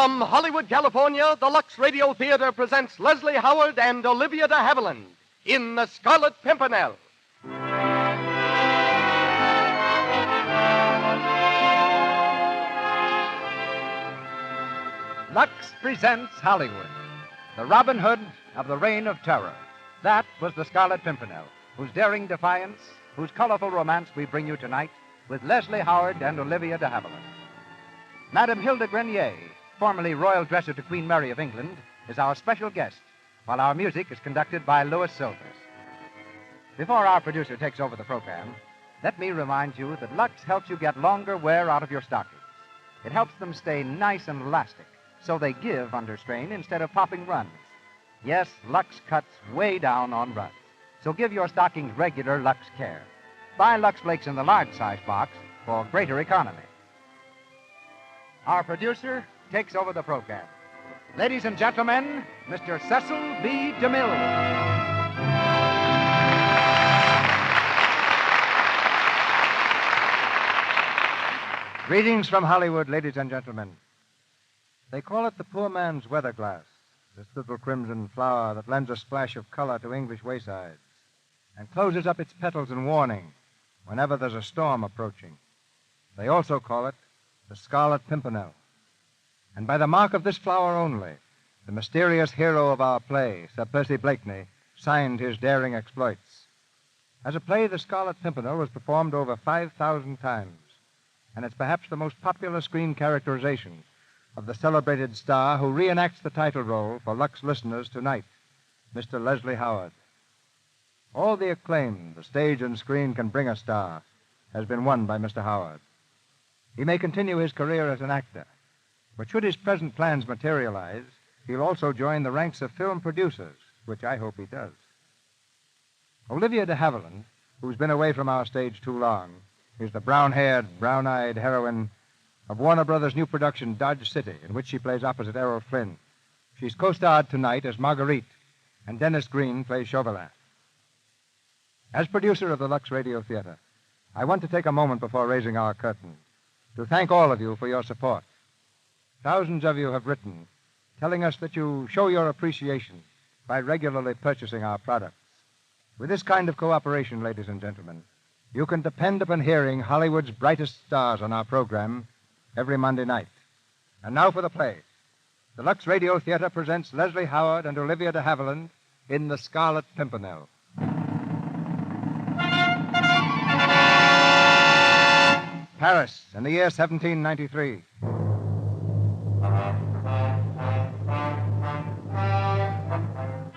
From Hollywood, California, the Lux Radio Theater presents Leslie Howard and Olivia de Havilland in The Scarlet Pimpernel. Lux presents Hollywood, the Robin Hood of the Reign of Terror. That was the Scarlet Pimpernel, whose daring defiance, whose colorful romance we bring you tonight with Leslie Howard and Olivia de Havilland. Madame Hilda Grenier, formerly royal dresser to Queen Mary of England, is our special guest, while our music is conducted by Louis Silvers. Before our producer takes over the program, let me remind you that Lux helps you get longer wear out of your stockings. It helps them stay nice and elastic, so they give under strain instead of popping runs. Yes, Lux cuts way down on runs, so give your stockings regular Lux care. Buy Lux Flakes in the large size box for greater economy. Our producer takes over the program. Ladies and gentlemen, Mr. Cecil B. DeMille. Greetings from Hollywood, ladies and gentlemen. They call it the poor man's weather glass, this little crimson flower that lends a splash of color to English waysides and closes up its petals in warning whenever there's a storm approaching. They also call it the Scarlet Pimpernel. And by the mark of this flower only, the mysterious hero of our play, Sir Percy Blakeney, signed his daring exploits. As a play, the Scarlet Pimpernel was performed over 5,000 times, and it's perhaps the most popular screen characterization of the celebrated star who reenacts the title role for Lux listeners tonight, Mr. Leslie Howard. All the acclaim the stage and screen can bring a star has been won by Mr. Howard. He may continue his career as an actor, but should his present plans materialize, he'll also join the ranks of film producers, which I hope he does. Olivia de Havilland, who's been away from our stage too long, is the brown-haired, brown-eyed heroine of Warner Brothers' new production, Dodge City, in which she plays opposite Errol Flynn. She's co-starred tonight as Marguerite, and Dennis Green plays Chauvelin. As producer of the Lux Radio Theatre, I want to take a moment before raising our curtain to thank all of you for your support. Thousands of you have written, telling us that you show your appreciation by regularly purchasing our products. With this kind of cooperation, ladies and gentlemen, you can depend upon hearing Hollywood's brightest stars on our program every Monday night. And now for the play. The Lux Radio Theatre presents Leslie Howard and Olivia de Havilland in The Scarlet Pimpernel. Paris, in the year 1793.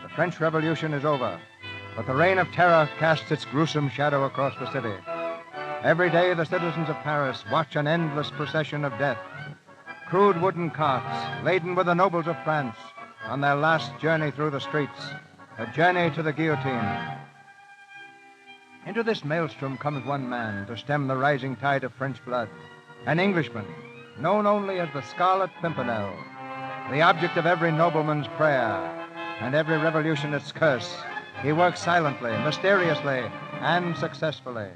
The French Revolution is over, but the reign of terror casts its gruesome shadow across the city. Every day, the citizens of Paris watch an endless procession of death. Crude wooden carts, laden with the nobles of France, on their last journey through the streets, a journey to the guillotine. Into this maelstrom comes one man to stem the rising tide of French blood, an Englishman, known only as the Scarlet Pimpernel, the object of every nobleman's prayer and every revolutionist's curse. He works silently, mysteriously, and successfully.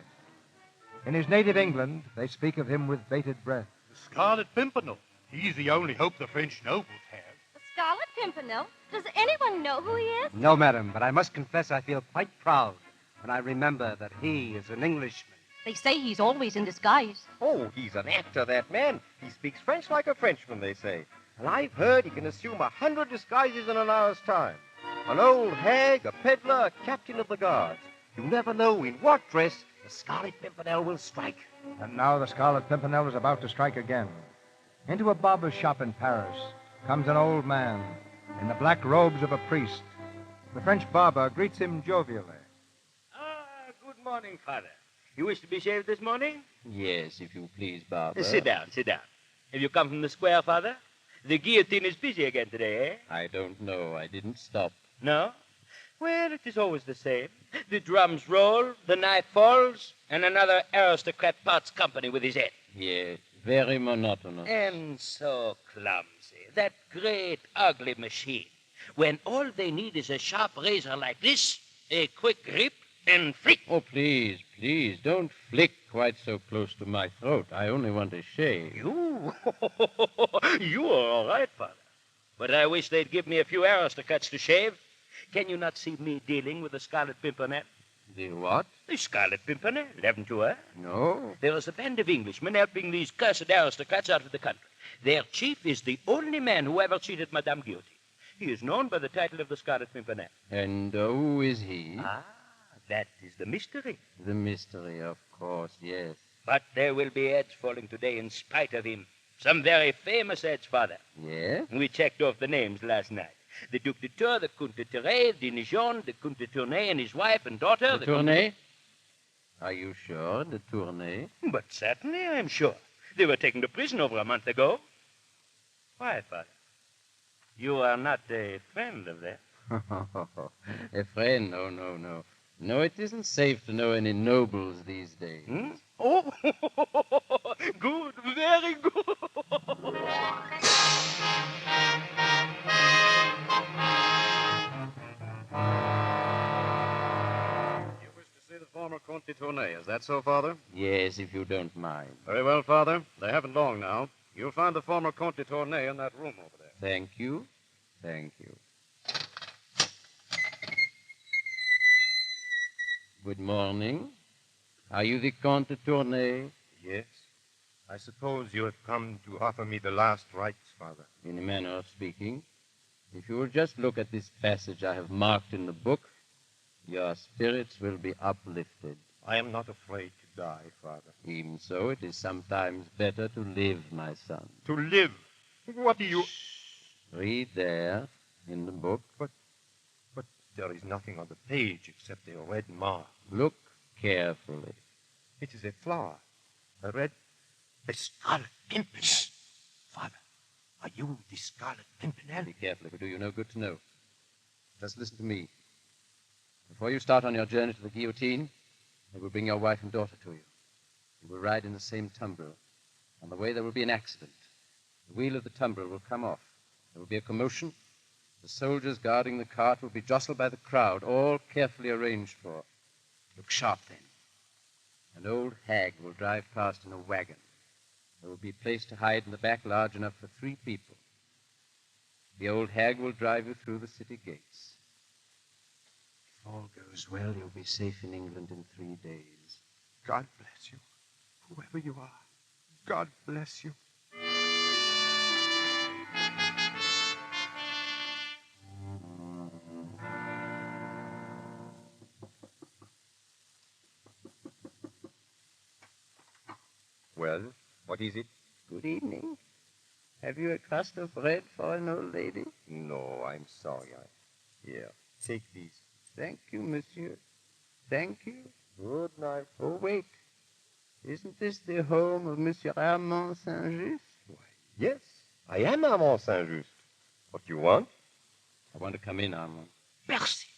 In his native England, they speak of him with bated breath. The Scarlet Pimpernel. He's the only hope the French nobles have. The Scarlet Pimpernel? Does anyone know who he is? No, madam, but I must confess I feel quite proud when I remember that he is an Englishman. They say he's always in disguise. Oh, he's an actor, that man. He speaks French like a Frenchman, they say. And I've heard he can assume 100 disguises in an hour's time. An old hag, a peddler, a captain of the guards. You never know in what dress the Scarlet Pimpernel will strike. And now the Scarlet Pimpernel is about to strike again. Into a barber's shop in Paris comes an old man in the black robes of a priest. The French barber greets him jovially. Good morning, Father. You wish to be shaved this morning? Yes, if you please, Barber. Sit down. Have you come from the square, Father? The guillotine is busy again today, eh? I don't know. I didn't stop. No? Well, it is always the same. The drums roll, the knife falls, and another aristocrat parts company with his head. Yes, very monotonous. And so clumsy. That great, ugly machine. When all they need is a sharp razor like this, a quick grip, and flick. Oh, please, please, don't flick quite so close to my throat. I only want a shave. You? You are all right, Father. But I wish they'd give me a few aristocrats to shave. Can you not see me dealing with the Scarlet Pimpernel? The what? The Scarlet Pimpernel, haven't you heard? No. There is a band of Englishmen helping these cursed aristocrats out of the country. Their chief is the only man who ever cheated Madame Guillotine. He is known by the title of the Scarlet Pimpernel. And who is he? Ah, that is the mystery. The mystery, of course, yes. But there will be heads falling today in spite of him. Some very famous heads, Father. Yes? We checked off the names last night. The Duc de Tours, the Comte de Terray, Dinijon, the Comte de Tournay and his wife and daughter. The Tournay? Are you sure, the Tournay? But certainly I am sure. They were taken to prison over a month ago. Why, Father? You are not a friend of theirs. A friend? No, no, no. No, it isn't safe to know any nobles these days. Hmm? Oh, good, very good. You wish to see the former Comte de Tournay, is that so, Father? Yes, if you don't mind. Very well, Father. They haven't long now. You'll find the former Comte de Tournay in that room over there. Thank you. Thank you. Good morning. Are you the Comte de Tournay? Yes. I suppose you have come to offer me the last rites, Father. In a manner of speaking. If you will just look at this passage I have marked in the book, your spirits will be uplifted. I am not afraid to die, Father. Even so, it is sometimes better to live, my son. To live? What do you... Read there, in the book. But there is nothing on the page except a red mark. Look carefully. It is a flower. A scarlet pimpernel. Father, are you the Scarlet Pimpernel? Be careful, it will do you no good to know. Just listen to me. Before you start on your journey to the guillotine, they will bring your wife and daughter to you. You will ride in the same tumbril. On the way, there will be an accident. The wheel of the tumbril will come off. There will be a commotion. The soldiers guarding the cart will be jostled by the crowd, all carefully arranged for. Look sharp, then. An old hag will drive past in a wagon. There will be a place to hide in the back large enough for 3 people. The old hag will drive you through the city gates. If all goes well, you'll be safe in England in 3 days. God bless you, whoever you are. God bless you. Well, what is it? Good evening. Have you a crust of bread for an old lady? No, I'm sorry. Here, take these. Thank you, monsieur. Thank you. Good night. Oh, wait. Isn't this the home of Monsieur Armand Saint-Just? Why, yes, I am Armand Saint-Just. What do you want? I want to come in, Armand. Merci.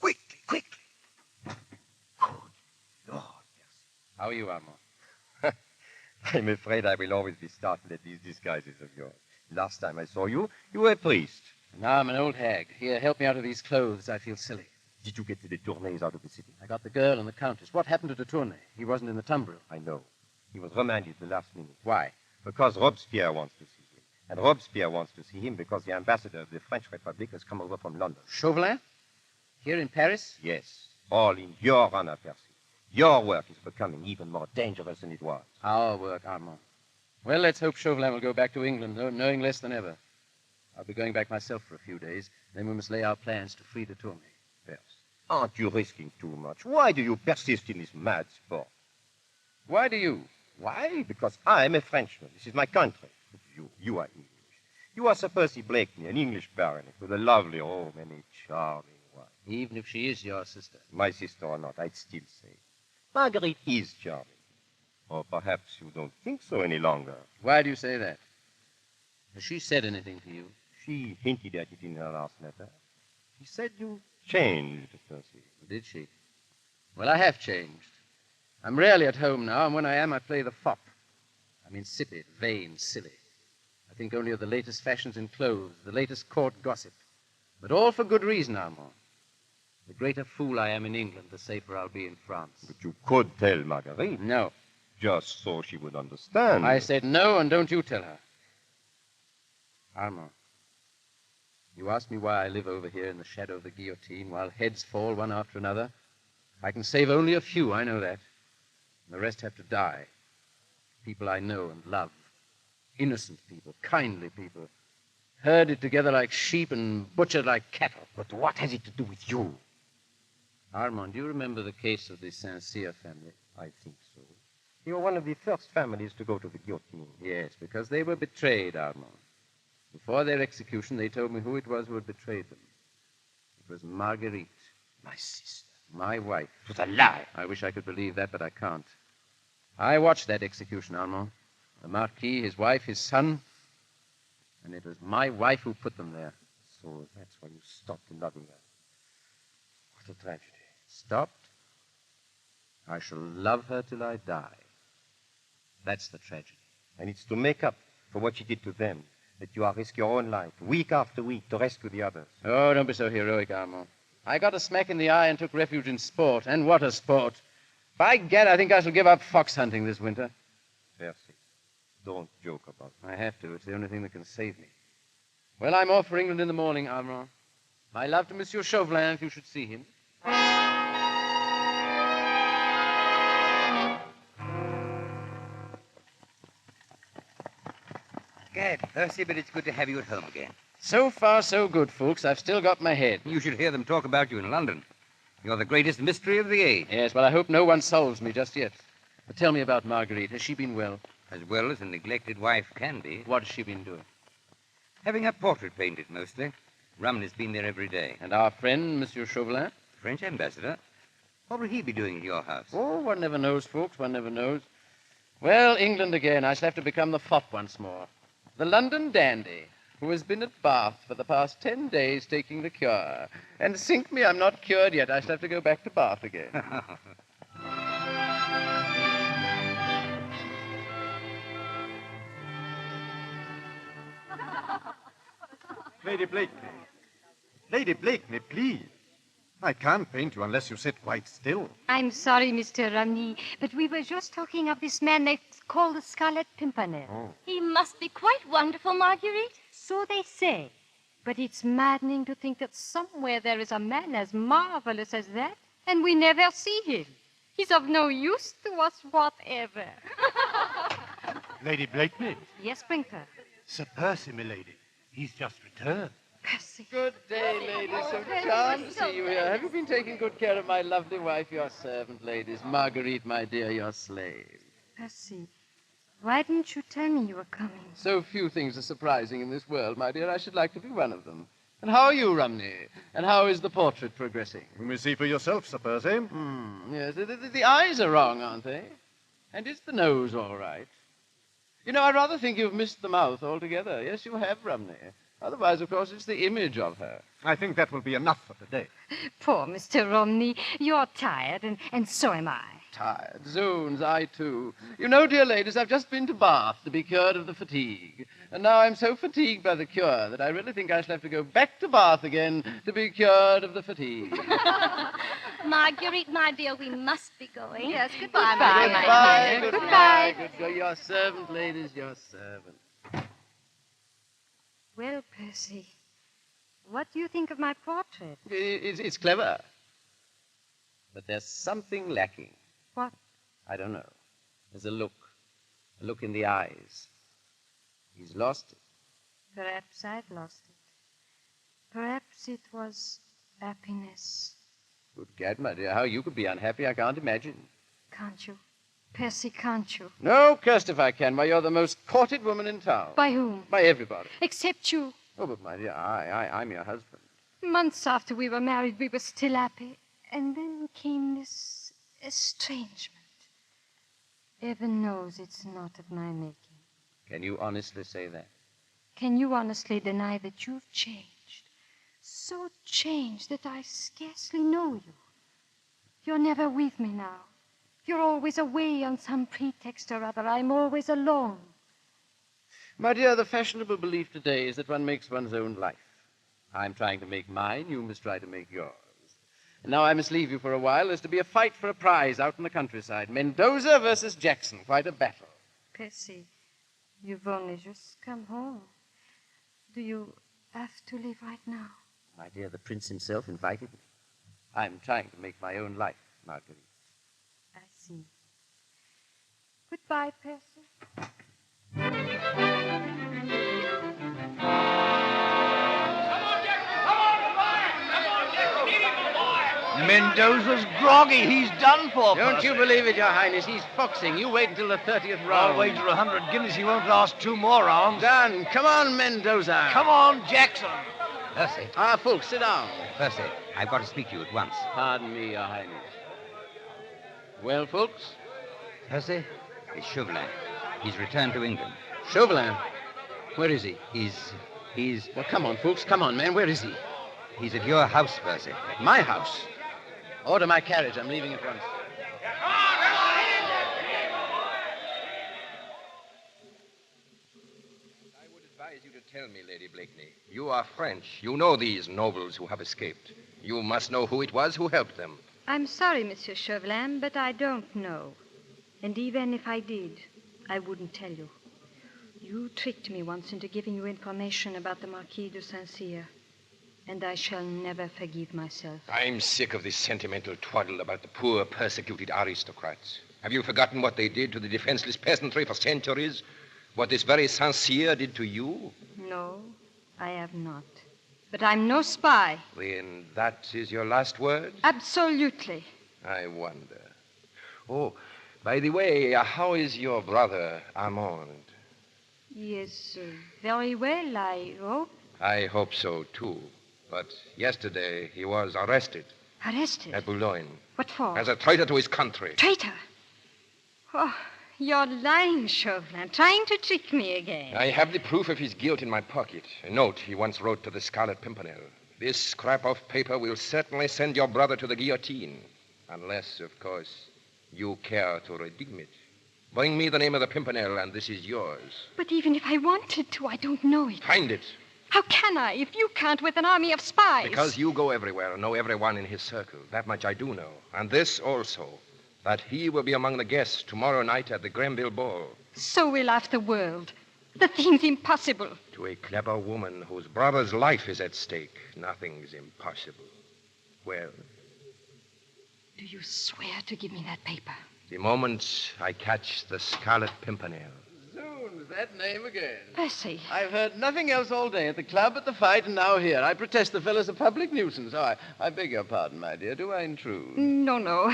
Quickly, quickly. Good Lord, merci. How are you, Armand? I'm afraid I will always be startled at these disguises of yours. Last time I saw you, you were a priest. Now I'm an old hag. Here, help me out of these clothes. I feel silly. Did you get to the Tournays out of the city? I got the girl and the countess. What happened to de Tournay? He wasn't in the tumbril. I know. He was remanded the last minute. Why? Because Robespierre wants to see him. And Robespierre wants to see him because the ambassador of the French Republic has come over from London. Chauvelin? Here in Paris? Yes. All in your honor, Percy. Your work is becoming even more dangerous than it was. Our work, Armand. Well, let's hope Chauvelin will go back to England, knowing less than ever. I'll be going back myself for a few days. Then we must lay our plans to free de Tournay. Percy, aren't you risking too much? Why do you persist in this mad sport? Why do you? Why? Because I'm a Frenchman. This is my country. But you are English. You are Sir Percy Blakeney, an English baronet with a lovely home and a charming wife. Even if she is your sister. My sister or not, I'd still say Marguerite is charming. Or perhaps you don't think so any longer. Why do you say that? Has she said anything to you? She hinted at it in her last letter. She said you changed, Percy. Did she? Well, I have changed. I'm rarely at home now, and when I am, I play the fop. I'm insipid, vain, silly. I think only of the latest fashions in clothes, the latest court gossip. But all for good reason, Armand. The greater fool I am in England, the safer I'll be in France. But you could tell Marguerite. No. Just so she would understand. I said no, and don't you tell her. Armand, you asked me why I live over here in the shadow of the guillotine while heads fall one after another. I can save only a few, I know that. And the rest have to die. People I know and love. Innocent people, kindly people. Herded together like sheep and butchered like cattle. But what has it to do with you? Armand, do you remember the case of the Saint-Cyr family? I think so. You were one of the first families to go to the guillotine. Yes, because they were betrayed, Armand. Before their execution, they told me who it was who had betrayed them. It was Marguerite. My sister. My wife. It was a lie. I wish I could believe that, but I can't. I watched that execution, Armand. The Marquis, his wife, his son. And it was my wife who put them there. So that's why you stopped loving her. What a tragedy. Stopped? I shall love her till I die. That's the tragedy. And it's to make up for what she did to them that you are risking your own life, week after week, to rescue the others. Oh, don't be so heroic, Armand. I got a smack in the eye and took refuge in sport. And what a sport. By gad, I think I shall give up fox hunting this winter. Percy, don't joke about it. I have to. It's the only thing that can save me. Well, I'm off for England in the morning, Armand. My love to Monsieur Chauvelin, if you should see him. Gad, Percy, but it's good to have you at home again. So far, so good, Fuchs. I've still got my head. You should hear them talk about you in London. You're the greatest mystery of the age. Yes, well, I hope no one solves me just yet. But tell me about Marguerite. Has she been well? As well as a neglected wife can be. What has she been doing? Having her portrait painted, mostly. Rumney's been there every day. And our friend, Monsieur Chauvelin? French ambassador. What will he be doing at your house? Oh, one never knows, Fuchs. One never knows. Well, England again. I shall have to become the fop once more. The London dandy, who has been at Bath for the past 10 days taking the cure. And sink me, I'm not cured yet. I shall have to go back to Bath again. Lady Blakeney. Lady Blakeney, please. I can't paint you unless you sit quite still. I'm sorry, Mr. Romney, but we were just talking of this man they call the Scarlet Pimpernel. Oh. He must be quite wonderful, Marguerite. So they say. But it's maddening to think that somewhere there is a man as marvelous as that, and we never see him. He's of no use to us whatever. Lady Blakeney. Yes, Sprinkler. Sir Percy, milady. He's just returned. Percy. Good day, ladies. So charmed to see you here. Have you been taking good care of my lovely wife, your servant, ladies? Marguerite, my dear, your slave. Percy, why didn't you tell me you were coming? So few things are surprising in this world, my dear. I should like to be one of them. And how are you, Rumney? And how is the portrait progressing? You may see for yourself, Sir Percy. Yes, the eyes are wrong, aren't they? And is the nose all right? You know, I rather think you've missed the mouth altogether. Yes, you have, Rumney. Otherwise, of course, it's the image of her. I think that will be enough for today. Poor Mr. Romney. You're tired, and so am I. Tired. Zoons, I too. You know, dear ladies, I've just been to Bath to be cured of the fatigue. And now I'm so fatigued by the cure that I really think I shall have to go back to Bath again to be cured of the fatigue. Marguerite, my dear, we must be going. Yes, goodbye, Goodbye, my dear. goodbye. Goodbye. Your servant, ladies, your servant. Well, Percy, what do you think of my portrait? It's clever. But there's something lacking. What? I don't know. There's a look in the eyes. He's lost it. Perhaps I've lost it. Perhaps it was happiness. Good gad, my dear, how you could be unhappy, I can't imagine. Can't you? Percy, can't you? No, cursed if I can. Why, you're the most courted woman in town. By whom? By everybody. Except you. Oh, but my dear, I'm your husband. Months after we were married, we were still happy. And then came this estrangement. Heaven knows it's not of my making. Can you honestly say that? Can you honestly deny that you've changed? So changed that I scarcely know you. You're never with me now. You're always away on some pretext or other. I'm always alone. My dear, the fashionable belief today is that one makes one's own life. I'm trying to make mine. You must try to make yours. And now I must leave you for a while. There's to be a fight for a prize out in the countryside. Mendoza versus Jackson. Quite a battle. Percy, you've only just come home. Do you have to leave right now? My dear, the prince himself invited me. I'm trying to make my own life, Marguerite. I see. Goodbye, Percy. Mendoza's groggy. He's done for. Don't you believe it, Your Highness. He's foxing. You wait until the 30th round. I'll wager 100 guineas he won't last 2 more rounds. Done. Come on, Mendoza. Come on, Jackson. Percy. Fulk, sit down. Percy, I've got to speak to you at once. Pardon me, Your Highness. Well, folks? Percy, it's Chauvelin. He's returned to England. Chauvelin? Where is he? He's... Well, come on, folks. Come on, man. Where is he? He's at your house, Percy. My house? Order my carriage. I'm leaving at once. I would advise you to tell me, Lady Blakeney. You are French. You know these nobles who have escaped. You must know who it was who helped them. I'm sorry, Monsieur Chauvelin, but I don't know. And even if I did, I wouldn't tell you. You tricked me once into giving you information about the Marquis de Saint-Cyr. And I shall never forgive myself. I'm sick of this sentimental twaddle about the poor, persecuted aristocrats. Have you forgotten what they did to the defenseless peasantry for centuries? What this very Saint-Cyr did to you? No, I have not. But I'm no spy. Then that is your last word? Absolutely. I wonder. Oh, by the way, how is your brother, Armand? He is very well, I hope. I hope so, too. But yesterday he was arrested. Arrested? At Boulogne. What for? As a traitor to his country. Traitor? Oh, you're lying, Chauvelin, trying to trick me again. I have the proof of his guilt in my pocket. A note he once wrote to the Scarlet Pimpernel. This scrap of paper will certainly send your brother to the guillotine. Unless, of course, you care to redeem it. Bring me the name of the Pimpernel, and this is yours. But even if I wanted to, I don't know it. Find it. How can I, if you can't with an army of spies? Because you go everywhere and know everyone in his circle. That much I do know. And this also, that he will be among the guests tomorrow night at the Grenville Ball. So will half the world. The thing's impossible. To a clever woman whose brother's life is at stake, nothing's impossible. Well? Do you swear to give me that paper? The moment I catch the Scarlet Pimpernel. Zoons, that name again. Percy. I've heard nothing else all day. At the club, at the fight, and now here. I protest the fellow's a public nuisance. Oh, I beg your pardon, my dear. Do I intrude? No.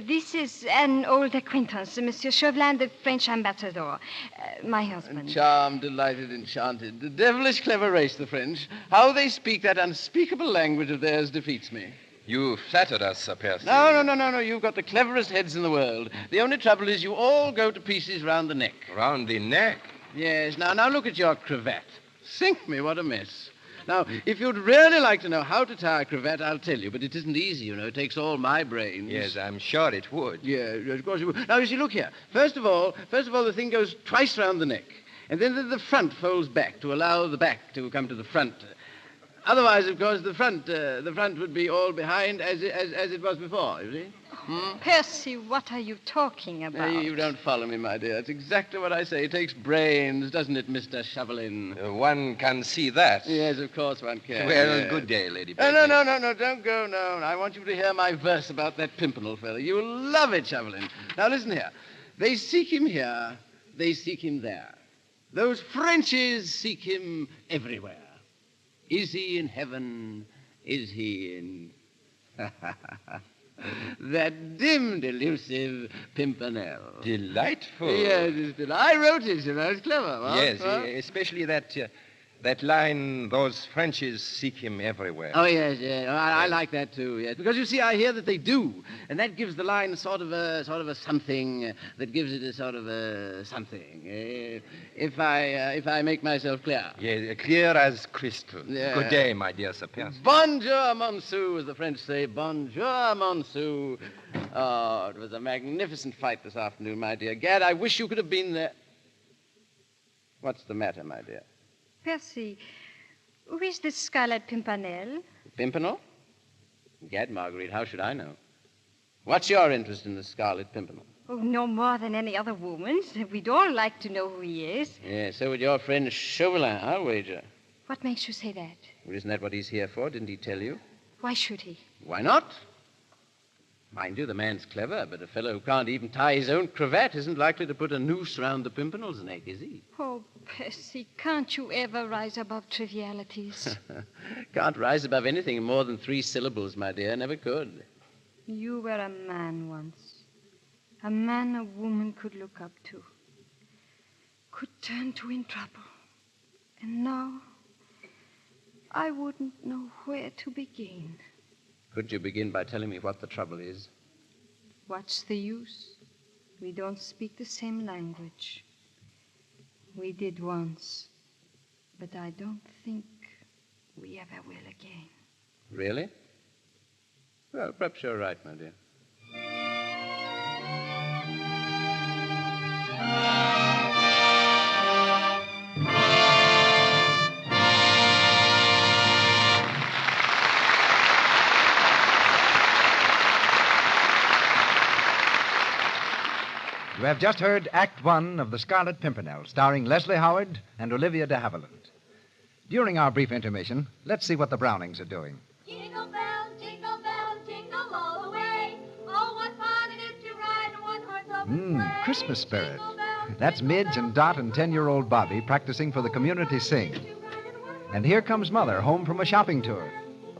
This is an old acquaintance, Monsieur Chauvelin, the French ambassador. My husband. Charmed, delighted, enchanted. The devilish clever race, the French. How they speak that unspeakable language of theirs defeats me. You flattered us, Sir Percy. No. You've got the cleverest heads in the world. The only trouble is you all go to pieces round the neck. Round the neck? Yes. Now look at your cravat. Sink me, what a mess. Now, if you'd really like to know how to tie a cravat, I'll tell you. But it isn't easy, you know. It takes all my brains. Yes, I'm sure it would. Yeah, of course it would. Now, you see, look here. First of all, the thing goes twice round the neck. And then the front folds back to allow the back to come to the front. Otherwise, of course, the front would be all behind as it was before, you see? Percy, what are you talking about? You don't follow me, my dear. It's exactly what I say. It takes brains, doesn't it, Mr. Chauvelin? One can see that. Yes, of course one can. Well, yes. Good day, Lady No, don't go, no. I want you to hear my verse about that Pimpernel fellow. You'll love it, Chauvelin. Now, listen here. They seek him here, they seek him there. Those Frenchies seek him everywhere. Is he in heaven? Is he in... that dim, elusive Pimpernel. Delightful. Yes, I wrote it, you know. It's clever. Huh? Yes, especially that line, those Frenchies seek him everywhere. Oh, yes. I like that, too, yes. Because, you see, I hear that they do. And that gives the line sort of a something that gives it a sort of a something. If I make myself clear. Yeah, clear as crystal. Yeah. Good day, my dear Sir Percy. Bonjour, monsieur, as the French say. Bonjour, monsieur. Oh, it was a magnificent fight this afternoon, my dear. Gad, I wish you could have been there. What's the matter, my dear? Percy, who is the Scarlet Pimpernel? Pimpernel? Gad, Marguerite, how should I know? What's your interest in the Scarlet Pimpernel? Oh, no more than any other woman's. We'd all like to know who he is. Yeah, so would your friend Chauvelin, I'll wager. What makes you say that? Well, isn't that what he's here for? Didn't he tell you? Why should he? Why not? Mind you, the man's clever, but a fellow who can't even tie his own cravat isn't likely to put a noose round the Pimpernel's neck, is he? Oh, Percy, can't you ever rise above trivialities? Can't rise above anything in more than 3 syllables, my dear. Never could. You were a man once. A man a woman could look up to. Could turn to in trouble. And now, I wouldn't know where to begin. Could you begin by telling me what the trouble is? What's the use? We don't speak the same language. We did once, but I don't think we ever will again. Really? Well, perhaps you're right, my dear. You have just heard Act One of The Scarlet Pimpernel, starring Leslie Howard and Olivia de Havilland. During our brief intermission, let's see what the Brownings are doing. Jingle bells, jingle all the way. Oh, what fun it is to ride in one horse open sleigh. Christmas spirit. That's Midge and Dot and 10-year-old Bobby practicing for the community sing. And here comes Mother, home from a shopping tour.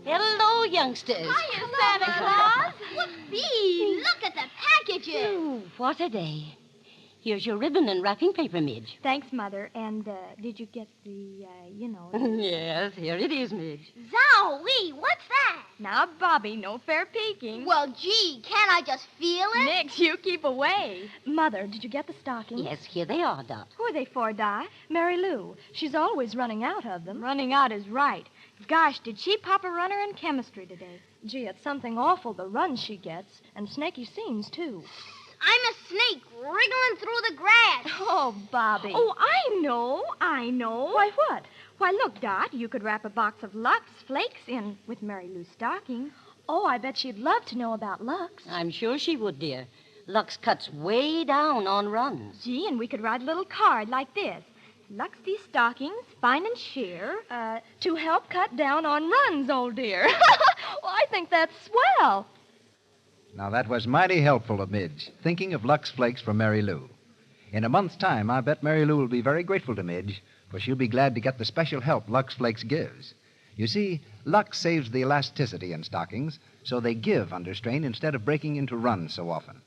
Hello, youngsters. Hiya, Santa Claus. Whoopee! Look at the packages. Oh, what a day. Here's your ribbon and wrapping paper, Midge. Thanks, Mother. And did you get the, Yes, here it is, Midge. Zowie, what's that? Now, Bobby, no fair peeking. Well, gee, can't I just feel it? Nix, you keep away. Mother, did you get the stockings? Yes, here they are, Dot. Who are they for, Dot? Mary Lou. She's always running out of them. Running out is right. Gosh, did she pop a runner in chemistry today? Gee, it's something awful, the runs she gets. And snaky scenes, too. I'm a snake wriggling through the grass. Oh, Bobby. Oh, I know. Why, what? Why, look, Dot, you could wrap a box of Lux Flakes in with Mary Lou's stocking. Oh, I bet she'd love to know about Lux. I'm sure she would, dear. Lux cuts way down on runs. Gee, and we could write a little card like this. Lux these stockings, fine and sheer, to help cut down on runs, old dear. Well, I think that's swell. Now, that was mighty helpful of Midge, thinking of Lux Flakes for Mary Lou. In a month's time, I bet Mary Lou will be very grateful to Midge, for she'll be glad to get the special help Lux Flakes gives. You see, Lux saves the elasticity in stockings, so they give under strain instead of breaking into runs so often.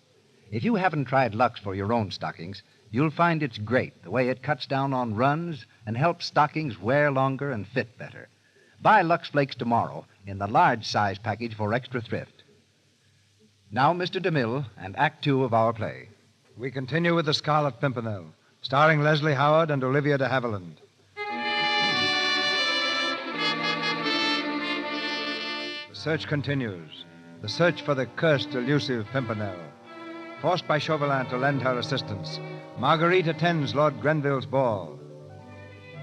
If you haven't tried Lux for your own stockings, you'll find it's great, the way it cuts down on runs and helps stockings wear longer and fit better. Buy Lux Flakes tomorrow in the large size package for extra thrift. Now, Mr. DeMille and Act Two of our play. We continue with The Scarlet Pimpernel, starring Leslie Howard and Olivia de Havilland. The search continues. The search for the cursed, elusive Pimpernel. Forced by Chauvelin to lend her assistance, Marguerite attends Lord Grenville's ball.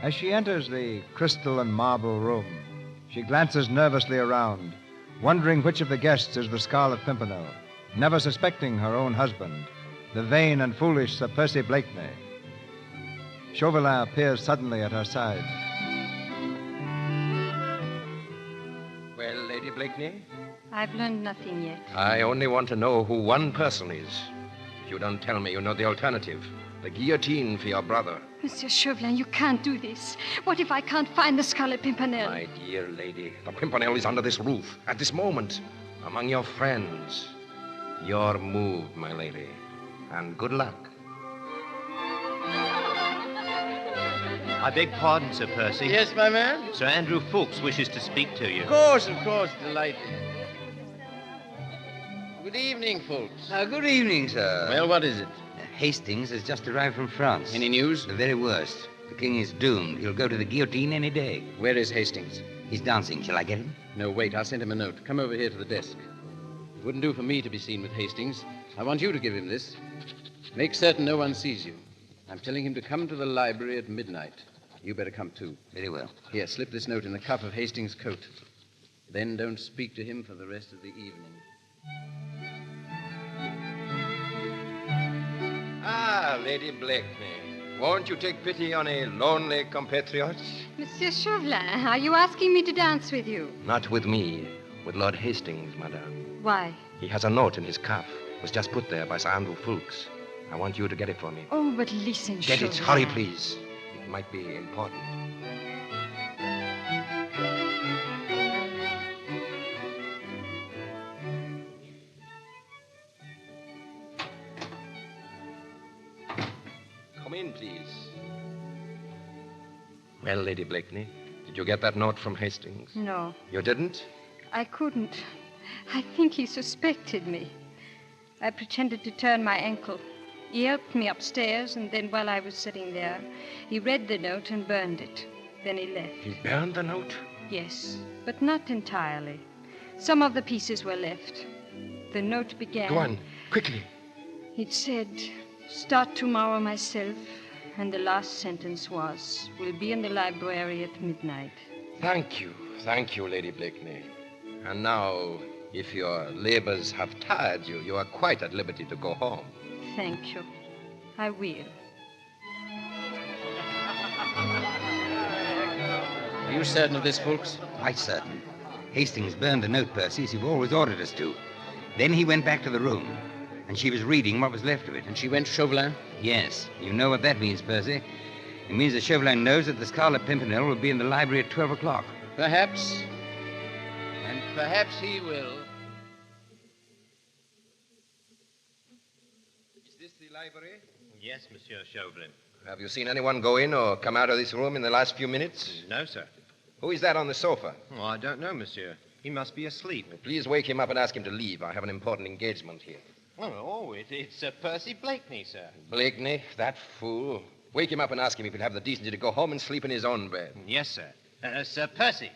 As she enters the crystal and marble room, she glances nervously around, wondering which of the guests is the Scarlet Pimpernel, never suspecting her own husband, the vain and foolish Sir Percy Blakeney. Chauvelin appears suddenly at her side. Well, Lady Blakeney? I've learned nothing yet. I only want to know who one person is. If you don't tell me, you know the alternative. The guillotine for your brother. Monsieur Chauvelin, you can't do this. What if I can't find the Scarlet Pimpernel? My dear lady, the Pimpernel is under this roof, at this moment, among your friends. Your move, my lady. And good luck. I beg pardon, Sir Percy. Yes, my man? Sir Andrew Ffoulkes wishes to speak to you. Of course, delighted. Good evening, Ffoulkes. Good evening, sir. Well, what is it? Hastings has just arrived from France. Any news? The very worst. The king is doomed. He'll go to the guillotine any day. Where is Hastings? He's dancing. Shall I get him? No, wait. I'll send him a note. Come over here to the desk. It wouldn't do for me to be seen with Hastings. I want you to give him this. Make certain no one sees you. I'm telling him to come to the library at midnight. You better come, too. Very well. Here, slip this note in the cuff of Hastings' coat. Then don't speak to him for the rest of the evening. Ah, Lady Blakeney, won't you take pity on a lonely compatriot? Monsieur Chauvelin, are you asking me to dance with you? Not with me, with Lord Hastings, madame. Why? He has a note in his cuff. It was just put there by Sir Andrew Fulks. I want you to get it for me. Oh, but listen, Get Chauvelin. it. Hurry, please. It might be important. Come in, please. Well, Lady Blakeney, did you get that note from Hastings? No, You didn't? I couldn't. I think he suspected me. I pretended to turn my ankle. He helped me upstairs, and then while I was sitting there, he read the note and burned it. Then he left. He burned the note? Yes, but not entirely. Some of the pieces were left. The note began... Go on, quickly. It said, "Start tomorrow myself," and the last sentence was, "Will be in the library at midnight." Thank you, Lady Blakeney. And now, if your labors have tired you, you are quite at liberty to go home. Thank you. I will. Are you certain of this, Fulks? Quite certain. Hastings burned the note, Percy, as you've always ordered us to. Then he went back to the room, and she was reading what was left of it. And she went to Chauvelin? Yes. You know what that means, Percy. It means that Chauvelin knows that the Scarlet Pimpernel will be in the library at 12 o'clock. Perhaps. And perhaps he will. Is this the library? Yes, Monsieur Chauvelin. Have you seen anyone go in or come out of this room in the last few minutes? No, sir. Who is that on the sofa? Oh, I don't know, Monsieur. He must be asleep. Please wake him up and ask him to leave. I have an important engagement here. It's Percy Blakeney, sir. Blakeney, that fool. Wake him up and ask him if he'll have the decency to go home and sleep in his own bed. Yes, sir. Sir Percy.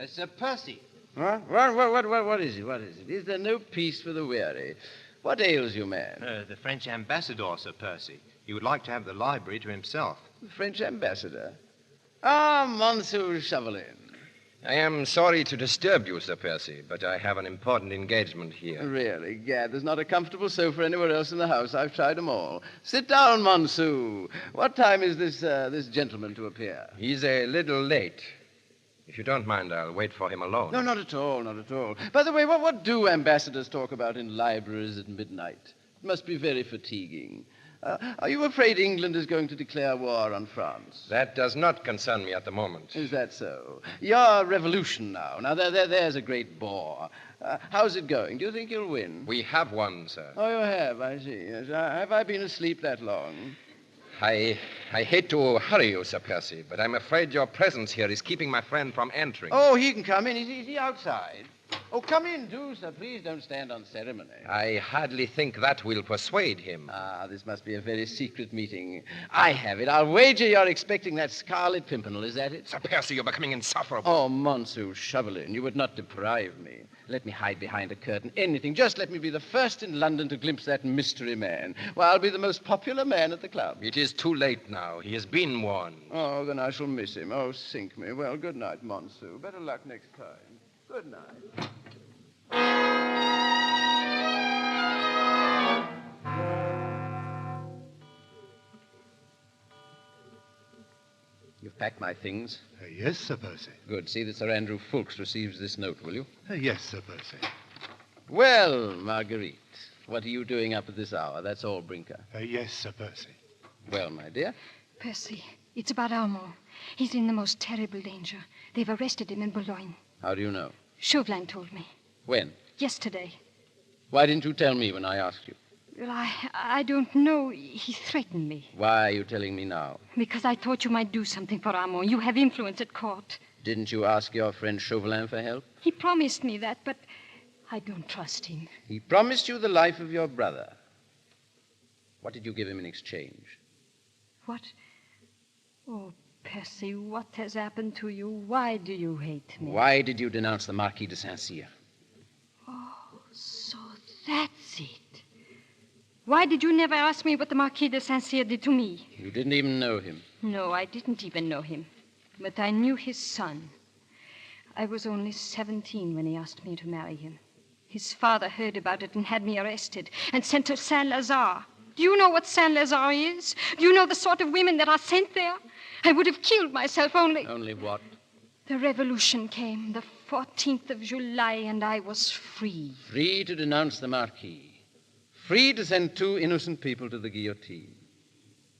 Sir Percy. What is it? What is it? Is there no peace for the weary? What ails you, man? The French ambassador, Sir Percy. He would like to have the library to himself. The French ambassador? Ah, Monsieur Chauvelin. I am sorry to disturb you, Sir Percy, but I have an important engagement here. Really, Gad, there's not a comfortable sofa anywhere else in the house. I've tried them all. Sit down, Monsieur. What time is this gentleman to appear? He's a little late. If you don't mind, I'll wait for him alone. No, not at all, not at all. By the way, what do ambassadors talk about in libraries at midnight? It must be very fatiguing. Are you afraid England is going to declare war on France? That does not concern me at the moment. Is that so? Your revolution now. Now, there's a great bore. How's it going? Do you think you'll win? We have won, sir. Oh, you have, I see. Yes. Have I been asleep that long? I hate to hurry you, Sir Percy, but I'm afraid your presence here is keeping my friend from entering. Oh, he can come in. Is he outside? Oh, come in, do, sir. Please don't stand on ceremony. I hardly think that will persuade him. Ah, this must be a very secret meeting. I have it. I'll wager you're expecting that Scarlet Pimpernel. Is that it? Sir Percy, you're becoming insufferable. Oh, Monsieur Chauvelin, you would not deprive me. Let me hide behind a curtain. Anything. Just let me be the first in London to glimpse that mystery man. Well, I'll be the most popular man at the club. It is too late now. He has been warned. Oh, then I shall miss him. Oh, sink me. Well, good night, Monsieur. Better luck next time. Good night. You've packed my things? Yes, Sir Percy. Good. See that Sir Andrew Fulks receives this note, will you? Yes, Sir Percy. Well, Marguerite, what are you doing up at this hour? That's all, Brinker. Yes, Sir Percy. Well, my dear? Percy, it's about Armand. He's in the most terrible danger. They've arrested him in Boulogne. How do you know? Chauvelin told me. When? Yesterday. Why didn't you tell me when I asked you? Well, I don't know. He threatened me. Why are you telling me now? Because I thought you might do something for Armand. You have influence at court. Didn't you ask your friend Chauvelin for help? He promised me that, but I don't trust him. He promised you the life of your brother. What did you give him in exchange? What? Oh, Percy, what has happened to you? Why do you hate me? Why did you denounce the Marquis de Saint-Cyr? Oh, so that's it. Why did you never ask me what the Marquis de Saint-Cyr did to me? You didn't even know him. No, I didn't even know him. But I knew his son. I was only 17 when he asked me to marry him. His father heard about it and had me arrested and sent to Saint-Lazare. Do you know what Saint-Lazare is? Do you know the sort of women that are sent there? I would have killed myself only... Only what? The revolution came, the 14th of July, and I was free. Free to denounce the Marquis. Free to send 2 innocent people to the guillotine.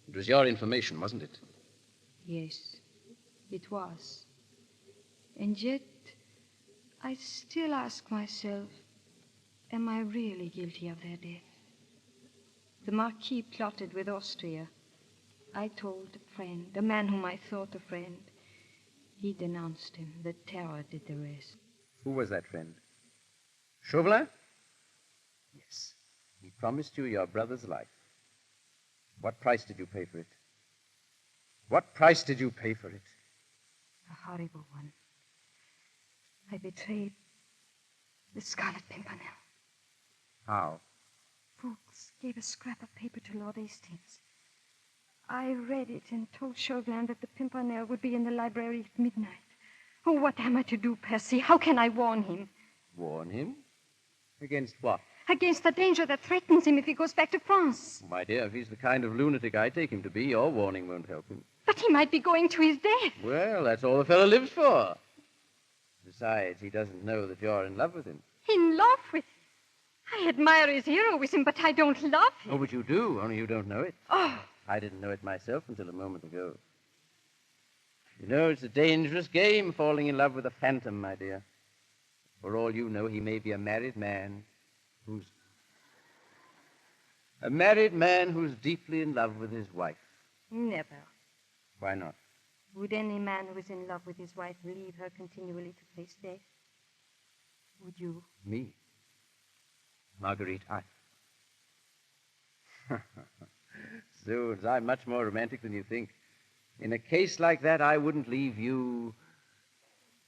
It was your information, wasn't it? Yes, it was. And yet, I still ask myself, am I really guilty of their death? The Marquis plotted with Austria. I told a friend, a man whom I thought a friend. He denounced him. The terror did the rest. Who was that friend? Chauvelin? Yes. He promised you your brother's life. What price did you pay for it? What price did you pay for it? A horrible one. I betrayed the Scarlet Pimpernel. How? Fuchs gave a scrap of paper to Lord Hastings. I read it and told Chauvelin that the Pimpernel would be in the library at midnight. Oh, what am I to do, Percy? How can I warn him? Warn him? Against what? Against the danger that threatens him if he goes back to France. My dear, if he's the kind of lunatic I take him to be, your warning won't help him. But he might be going to his death. Well, that's all the fellow lives for. Besides, he doesn't know that you're in love with him. In love with him? I admire his heroism, but I don't love him. Oh, but you do, only you don't know it. Oh. I didn't know it myself until a moment ago. You know, it's a dangerous game, falling in love with a phantom, my dear. For all you know, he may be a married man who's deeply in love with his wife. Never. Why not? Would any man who is in love with his wife leave her continually to face death? Would you? Me? Marguerite, I. Zoons, I'm much more romantic than you think. In a case like that, I wouldn't leave you,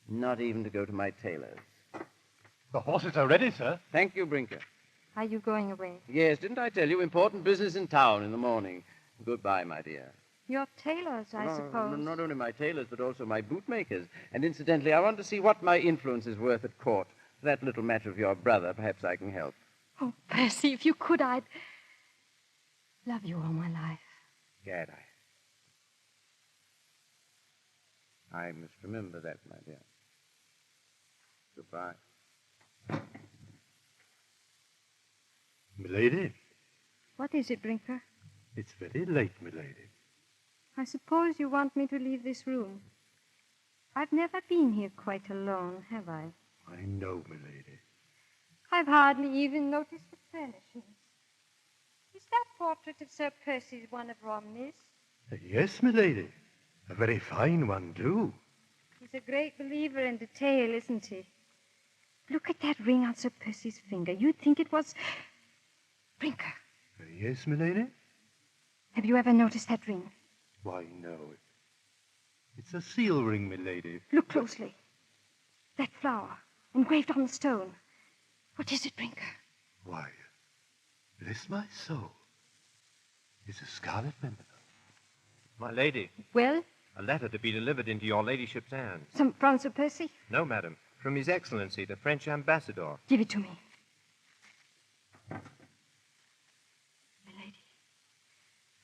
not even to go to my tailor's. The horses are ready, sir. Thank you, Brinker. Are you going away? Yes, didn't I tell you? Important business in town in the morning. Goodbye, my dear. Your tailors, I suppose. Not only my tailors, but also my bootmakers. And incidentally, I want to see what my influence is worth at court. For that little matter of your brother, perhaps I can help. Oh, Percy, if you could, I'd love you all my life. Gad, I must remember that, my dear. Goodbye. Milady? What is it, Brinker? It's very late, milady. I suppose you want me to leave this room. I've never been here quite alone, have I? I know, milady. I've hardly even noticed the furnishings. Is that portrait of Sir Percy's one of Romney's? Yes, milady. A very fine one, too. He's a great believer in detail, isn't he? Look at that ring on Sir Percy's finger. You'd think it was... Brinker. Yes, milady? Have you ever noticed that ring? Why, no. It's a seal ring, milady. Look closely. That flower, engraved on the stone. What is it, Brinker? Why, bless my soul. It's a Scarlet Pimpernel. My lady. Well? A letter to be delivered into your ladyship's hands. From Sir Percy? No, madam. From His Excellency, the French ambassador. Give it to me. Milady,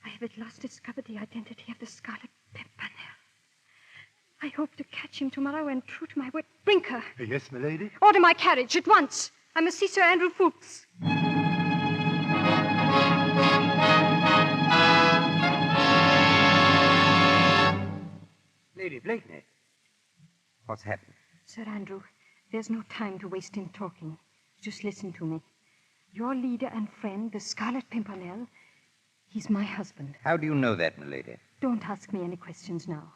I have at last discovered the identity of the Scarlet Pimpernel. I hope to catch him tomorrow, and true to my word... Brinker! Yes, milady? Order my carriage at once. I must see Sir Andrew Fuchs. Lady Blakeney. What's happened? Sir Andrew, there's no time to waste in talking. Just listen to me. Your leader and friend, the Scarlet Pimpernel, he's my husband. How do you know that, milady? Don't ask me any questions now.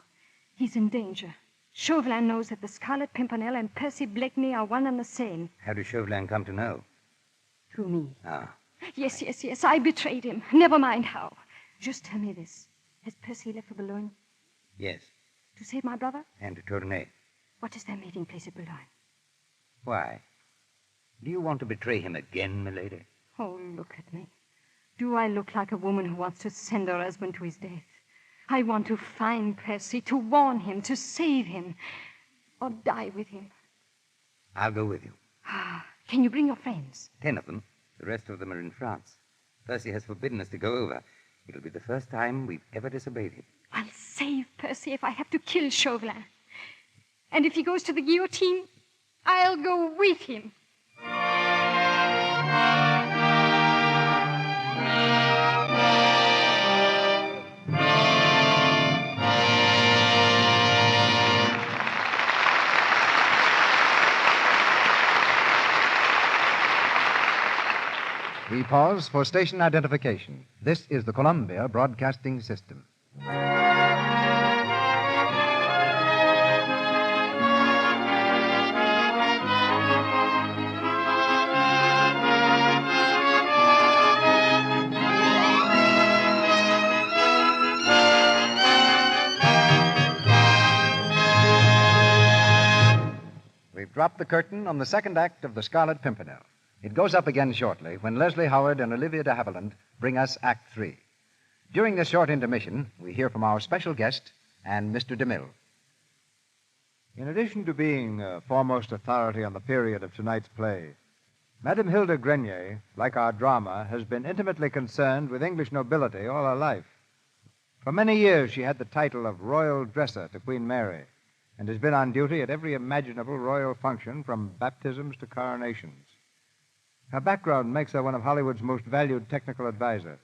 He's in danger. Chauvelin knows that the Scarlet Pimpernel and Percy Blakeney are one and the same. How did Chauvelin come to know? Through me. Ah. Yes. I betrayed him. Never mind how. Just tell me this. Has Percy left for Boulogne? Yes. To save my brother? And to Tournai. What is their meeting place at Boulogne? Why? Do you want to betray him again, milady? Oh, look at me. Do I look like a woman who wants to send her husband to his death? I want to find Percy, to warn him, to save him, or die with him. I'll go with you. Can you bring your friends? 10 of them. The rest of them are in France. Percy has forbidden us to go over. It'll be the first time we've ever disobeyed him. I'll save Percy if I have to kill Chauvelin. And if he goes to the guillotine, I'll go with him. We pause for station identification. This is the Columbia Broadcasting System. We've dropped the curtain on the second act of The Scarlet Pimpernel. It goes up again shortly when Leslie Howard and Olivia de Havilland bring us Act 3. During this short intermission, we hear from our special guest and Mr. DeMille. In addition to being foremost authority on the period of tonight's play, Madame Hilda Grenier, like our drama, has been intimately concerned with English nobility all her life. For many years, she had the title of Royal Dresser to Queen Mary and has been on duty at every imaginable royal function from baptisms to coronations. Her background makes her one of Hollywood's most valued technical advisors.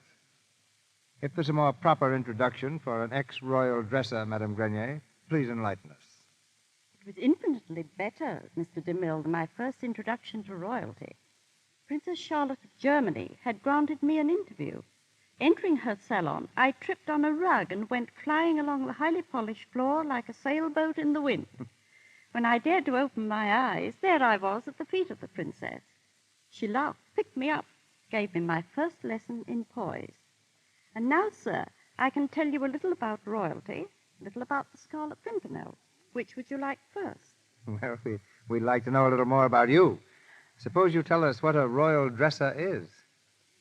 If there's a more proper introduction for an ex-royal dresser, Madame Grenier, please enlighten us. It was infinitely better, Mr. DeMille, than my first introduction to royalty. Princess Charlotte of Germany had granted me an interview. Entering her salon, I tripped on a rug and went flying along the highly polished floor like a sailboat in the wind. When I dared to open my eyes, there I was at the feet of the princess. She laughed, picked me up, gave me my first lesson in poise. And now, sir, I can tell you a little about royalty, a little about the Scarlet Pimpernel. Which would you like first? Well, we'd like to know a little more about you. Suppose you tell us what a royal dresser is.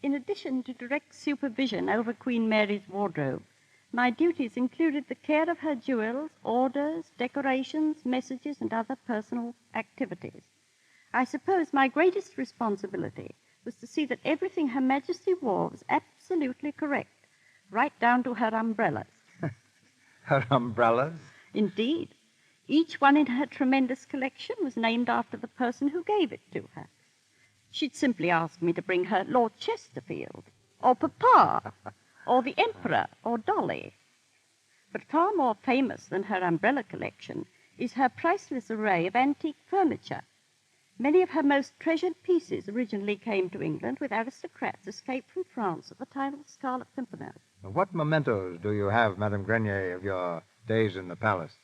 In addition to direct supervision over Queen Mary's wardrobe, my duties included the care of her jewels, orders, decorations, messages, and other personal activities. I suppose my greatest responsibility was to see that everything Her Majesty wore was absolutely correct, right down to her umbrellas. Her umbrellas? Indeed. Each one in her tremendous collection was named after the person who gave it to her. She'd simply ask me to bring her Lord Chesterfield, or Papa, or the Emperor, or Dolly. But far more famous than her umbrella collection is her priceless array of antique furniture. Many of her most treasured pieces originally came to England with aristocrats escaped from France at the time of the Scarlet Pimpernel. What mementos do you have, Madame Grenier, of your days in the palace?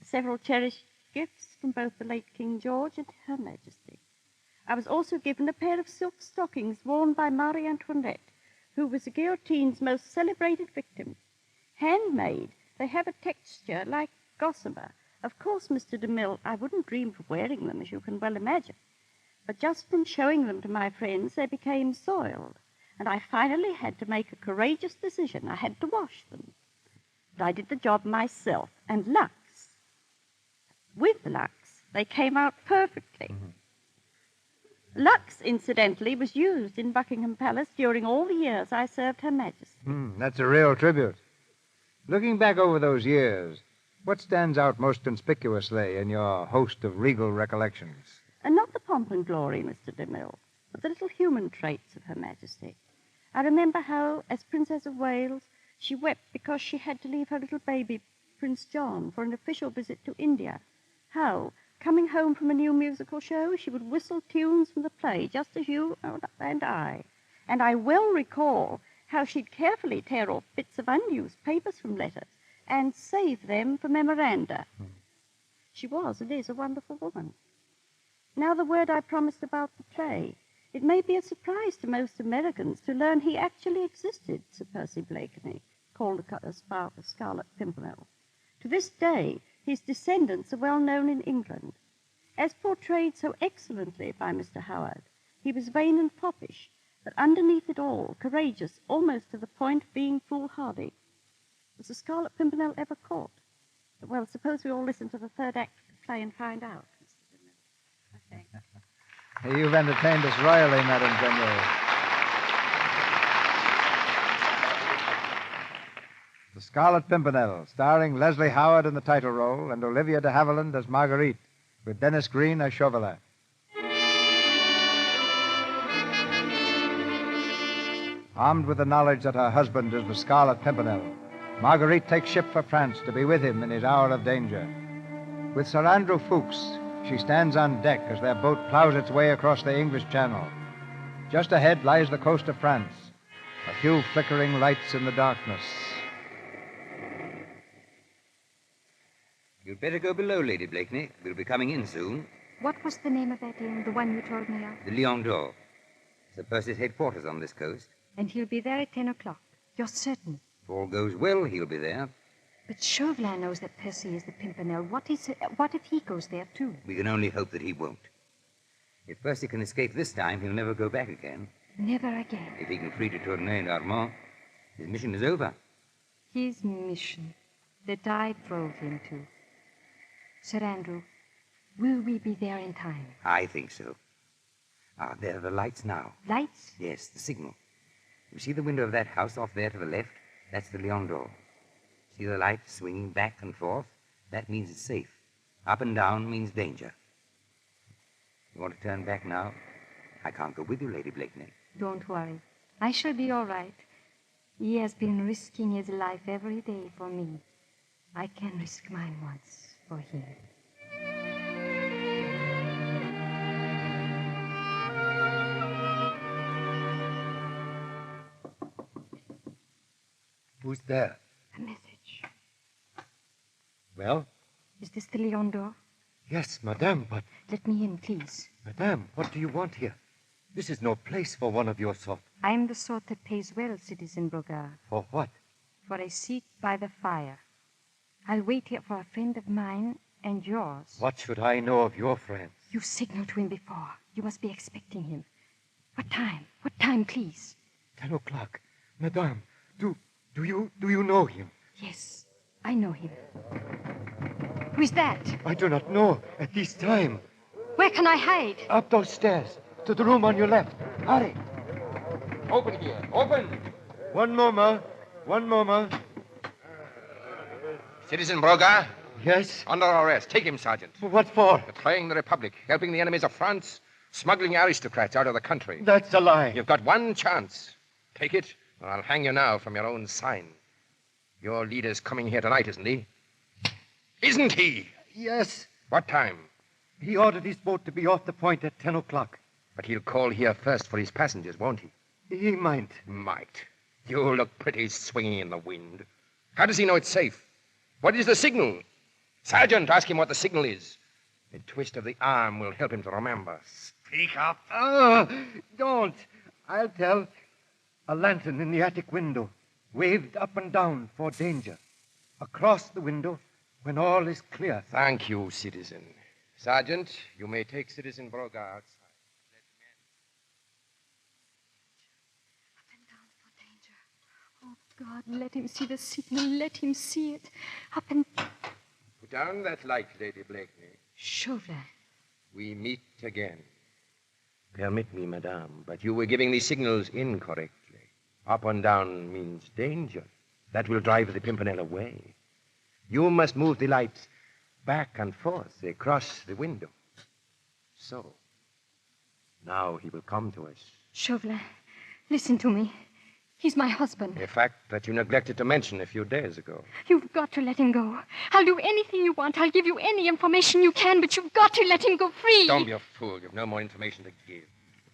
Several cherished gifts from both the late King George and Her Majesty. I was also given a pair of silk stockings worn by Marie Antoinette, who was the guillotine's most celebrated victim. Handmade, they have a texture like gossamer. Of course, Mr. DeMille, I wouldn't dream of wearing them, as you can well imagine. But just from showing them to my friends, they became soiled, and I finally had to make a courageous decision. I had to wash them. But I did the job myself, and Lux. With Lux, they came out perfectly. Lux, incidentally, was used in Buckingham Palace during all the years I served Her Majesty. That's a real tribute. Looking back over those years, what stands out most conspicuously in your host of regal recollections? And not the pomp and glory, Mr. DeMille, but the little human traits of Her Majesty. I remember how, as Princess of Wales, she wept because she had to leave her little baby, Prince John, for an official visit to India. How, coming home from a new musical show, she would whistle tunes from the play, just as you and I. And I well recall how she'd carefully tear off bits of unused papers from letters and save them for memoranda. She was and is a wonderful woman. Now the word I promised about the play. It may be a surprise to most Americans to learn he actually existed, Sir Percy Blakeney, called the Scarlet Pimpernel. To this day, his descendants are well known in England. As portrayed so excellently by Mr. Howard, he was vain and foppish, but underneath it all, courageous, almost to the point of being foolhardy. Was the Scarlet Pimpernel ever caught? Well, suppose we all listen to the third act of the play and find out. You've entertained us royally, Madame Grenier. The Scarlet Pimpernel, starring Leslie Howard in the title role and Olivia de Havilland as Marguerite, with Dennis Green as Chauvelin. Armed with the knowledge that her husband is the Scarlet Pimpernel, Marguerite takes ship for France to be with him in his hour of danger. With Sir Andrew Fuchs, she stands on deck as their boat plows its way across the English Channel. Just ahead lies the coast of France, a few flickering lights in the darkness. You'd better go below, Lady Blakeney. We'll be coming in soon. What was the name of that inn, the one you told me of? The Lion d'Or. Sir Percy's headquarters on this coast. And he'll be there at 10 o'clock. You're certain? If all goes well, he'll be there. But Chauvelin knows that Percy is the Pimpernel. What if he goes there, too? We can only hope that he won't. If Percy can escape this time, he'll never go back again. Never again. If he can free de Tournay and Armand, his mission is over. His mission that I drove him to. Sir Andrew, will we be there in time? I think so. Ah, there are the lights now. Lights? Yes, the signal. You see the window of that house off there to the left? That's the Lion d'Or. See the light swinging back and forth? That means it's safe. Up and down means danger. You want to turn back now? I can't go with you, Lady Blakeney. Don't worry. I shall be all right. He has been risking his life every day for me. I can risk mine once for him. Who's there? A message. Well? Is this the Lion d'Or? Yes, madame, but... Let me in, please. Madame, what do you want here? This is no place for one of your sort. I'm the sort that pays well, Citizen Brogard. For what? For a seat by the fire. I'll wait here for a friend of mine and yours. What should I know of your friends? You signaled to him before. You must be expecting him. What time? What time, please? 10 o'clock. Madame, do you know him? Yes, I know him. Who is that? I do not know at this time. Where can I hide? Up those stairs, to the room on your left. Hurry. Open here. Open. One moment. Citizen Brogard? Yes? Under arrest. Take him, Sergeant. What for? Betraying the Republic, helping the enemies of France, smuggling aristocrats out of the country. That's a lie. You've got one chance. Take it, or I'll hang you now from your own sign. Your leader's coming here tonight, isn't he? Isn't he? Yes. What time? He ordered his boat to be off the point at 10 o'clock. But he'll call here first for his passengers, won't he? He might. Might. You look pretty swinging in the wind. How does he know it's safe? What is the signal? Sergeant, ask him what the signal is. A twist of the arm will help him to remember. Speak up. Oh, don't. I'll tell. A lantern in the attic window, waved up and down for danger. Across the window when all is clear. Thank you, citizen. Sergeant, you may take Citizen Brogard outside. Oh, God, let him see the signal. Let him see it. Up and... Put down that light, Lady Blakeney. Chauvelin. We meet again. Permit me, madame, but you were giving these signals incorrectly. Up and down means danger. That will drive the Pimpernel away. You must move the light back and forth across the window. So. Now he will come to us. Chauvelin, listen to me. He's my husband. A fact that you neglected to mention a few days ago. You've got to let him go. I'll do anything you want. I'll give you any information you can, but you've got to let him go free. Don't be a fool. You've no more information to give.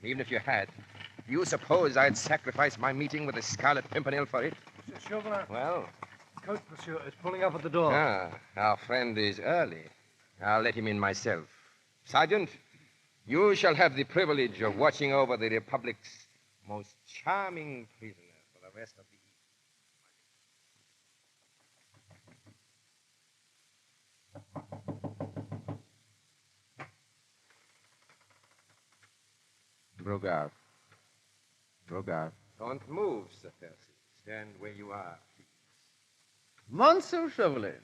Even if you had, do you suppose I'd sacrifice my meeting with the Scarlet Pimpernel for it? Monsieur Chauvelin. Well? Coach, monsieur, is pulling up at the door. Ah, our friend is early. I'll let him in myself. Sergeant, you shall have the privilege of watching over the Republic's most charming prisoner for the rest of the Brogard. Don't move, Sir Percy. Stand where you are, please. Monsieur Chauvelin,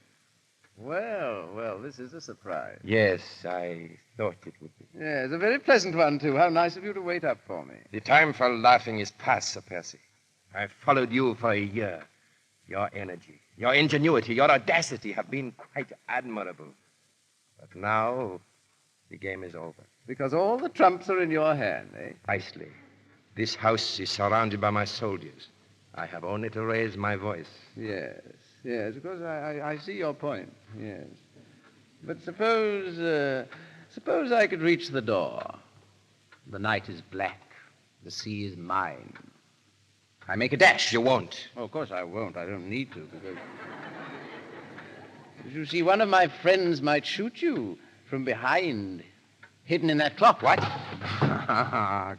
Well, this is a surprise. Yes, I thought it would be. Yes, a very pleasant one, too. How nice of you to wait up for me. The time for laughing is past, Sir Percy. I've followed you for a year. Your energy, your ingenuity, your audacity have been quite admirable. But now, the game is over. Because all the trumps are in your hand, eh? Precisely. This house is surrounded by my soldiers. I have only to raise my voice. Yes, of course, I see your point, yes. But suppose I could reach the door. The night is black. The sea is mine. I make a dash. You won't. Oh, of course I won't. I don't need to, because... You see, one of my friends might shoot you from behind, hidden in that clock. What?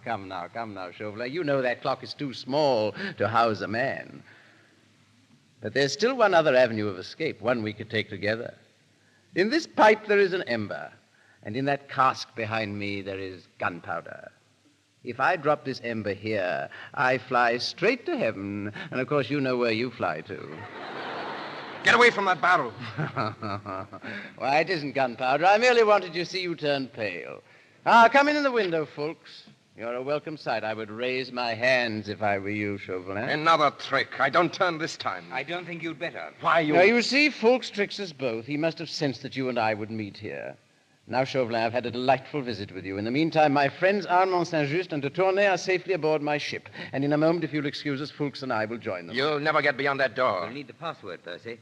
Come now, Chauvelin. You know that clock is too small to house a man. But there's still one other avenue of escape, one we could take together. In this pipe there is an ember, and in that cask behind me there is gunpowder. If I drop this ember here, I fly straight to heaven, and of course you know where you fly to. Get away from that barrel. Why, it isn't gunpowder. I merely wanted to see you turn pale. Come in the window, folks. You're a welcome sight. I would raise my hands if I were you, Chauvelin. Another trick. I don't turn this time. I don't think you'd better. Why, you... Now, you see, Fulks tricks us both. He must have sensed that you and I would meet here. Now, Chauvelin, I've had a delightful visit with you. In the meantime, my friends Armand Saint-Just and de Tournay are safely aboard my ship. And in a moment, if you'll excuse us, Fulks and I will join them. You'll never get beyond that door. We'll need the password, Percy.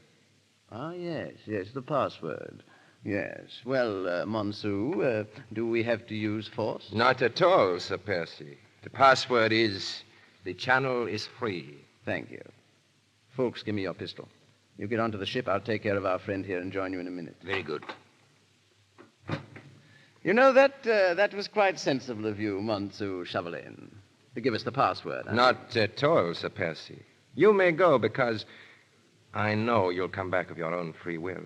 Ah, yes, the password. Yes. Well, Monsieur, do we have to use force? Not at all, Sir Percy. The password is, the channel is free. Thank you. Folks, give me your pistol. You get onto the ship, I'll take care of our friend here and join you in a minute. Very good. You know, that was quite sensible of you, Monsieur Chauvelin, to give us the password. Not at all, Sir Percy. You may go because I know you'll come back of your own free will.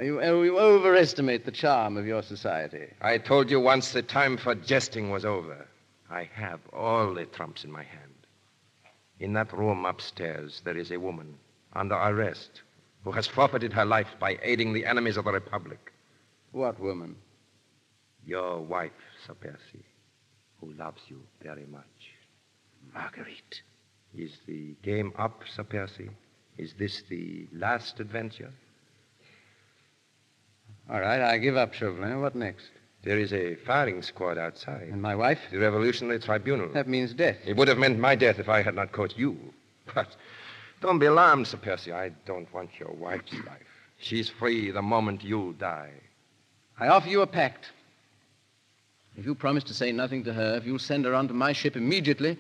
You overestimate the charm of your society. I told you once the time for jesting was over. I have all the trumps in my hand. In that room upstairs, there is a woman under arrest who has forfeited her life by aiding the enemies of the Republic. What woman? Your wife, Sir Percy, who loves you very much. Marguerite. Is the game up, Sir Percy? Is this the last adventure? All right, I give up, Chauvelin. What next? There is a firing squad outside. And my wife? The Revolutionary Tribunal. That means death. It would have meant my death if I had not caught you. But don't be alarmed, Sir Percy. I don't want your wife's life. She's free the moment you die. I offer you a pact. If you promise to say nothing to her, if you'll send her onto my ship immediately,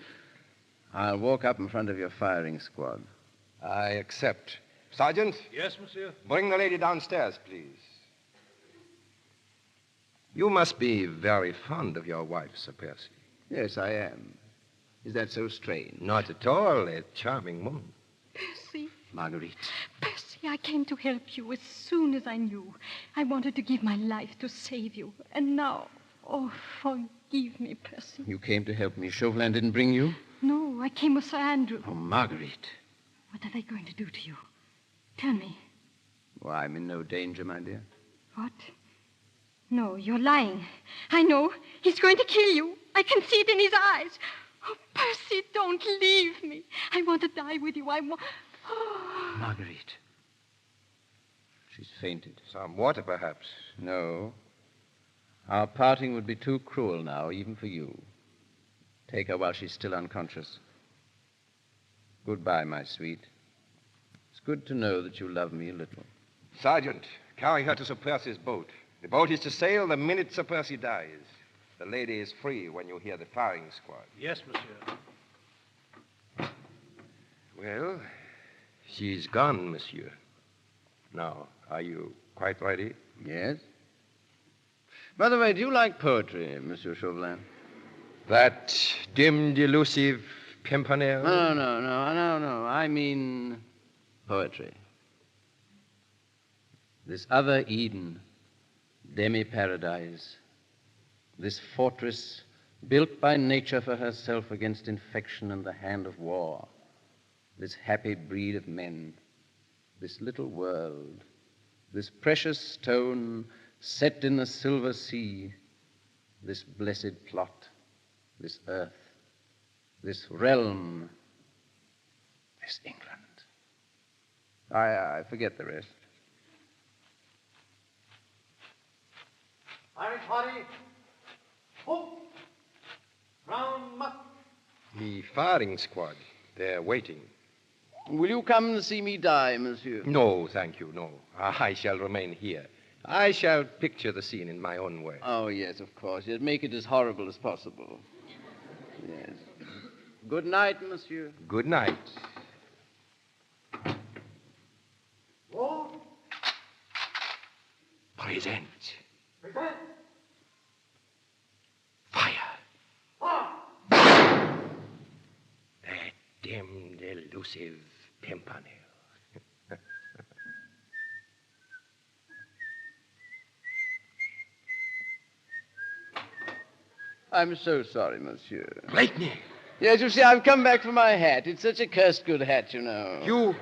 I'll walk up in front of your firing squad. I accept. Sergeant? Yes, monsieur? Bring the lady downstairs, please. You must be very fond of your wife, Sir Percy. Yes, I am. Is that so strange? Not at all. A charming woman. Percy. Marguerite. Percy, I came to help you as soon as I knew. I wanted to give my life to save you. And now, oh, forgive me, Percy. You came to help me. Chauvelin didn't bring you? No, I came with Sir Andrew. Oh, Marguerite. What are they going to do to you? Tell me. Well, I'm in no danger, my dear. What? No, you're lying. I know. He's going to kill you. I can see it in his eyes. Oh, Percy, don't leave me. I want to die with you. Oh. Marguerite. She's fainted. Some water, perhaps. No. Our parting would be too cruel now, even for you. Take her while she's still unconscious. Goodbye, my sweet. It's good to know that you love me a little. Sergeant, carry her to Sir Percy's boat. The boat is to sail the minute Sir Percy dies. The lady is free when you hear the firing squad. Yes, monsieur. Well, she's gone, monsieur. Now, are you quite ready? Yes. By the way, do you like poetry, Monsieur Chauvelin? That dim, delusive Pimpernel? No. I mean poetry. This other Eden, demi-paradise, this fortress built by nature for herself against infection and the hand of war, this happy breed of men, this little world, this precious stone set in the silver sea, this blessed plot, this earth, this realm, this England. I forget the rest. Irish party. Hope. Round muck. The firing squad. They're waiting. Will you come and see me die, monsieur? No, thank you, no. I shall remain here. I shall picture the scene in my own way. Oh, yes, of course. Yes, make it as horrible as possible. Yes. Good night, monsieur. Good night. Roll. Present. Present. Fire. Ah. That damned elusive Pimpernel. I'm so sorry, monsieur. Blakeney! Yes, you see, I've come back for my hat. It's such a cursed good hat, you know. You.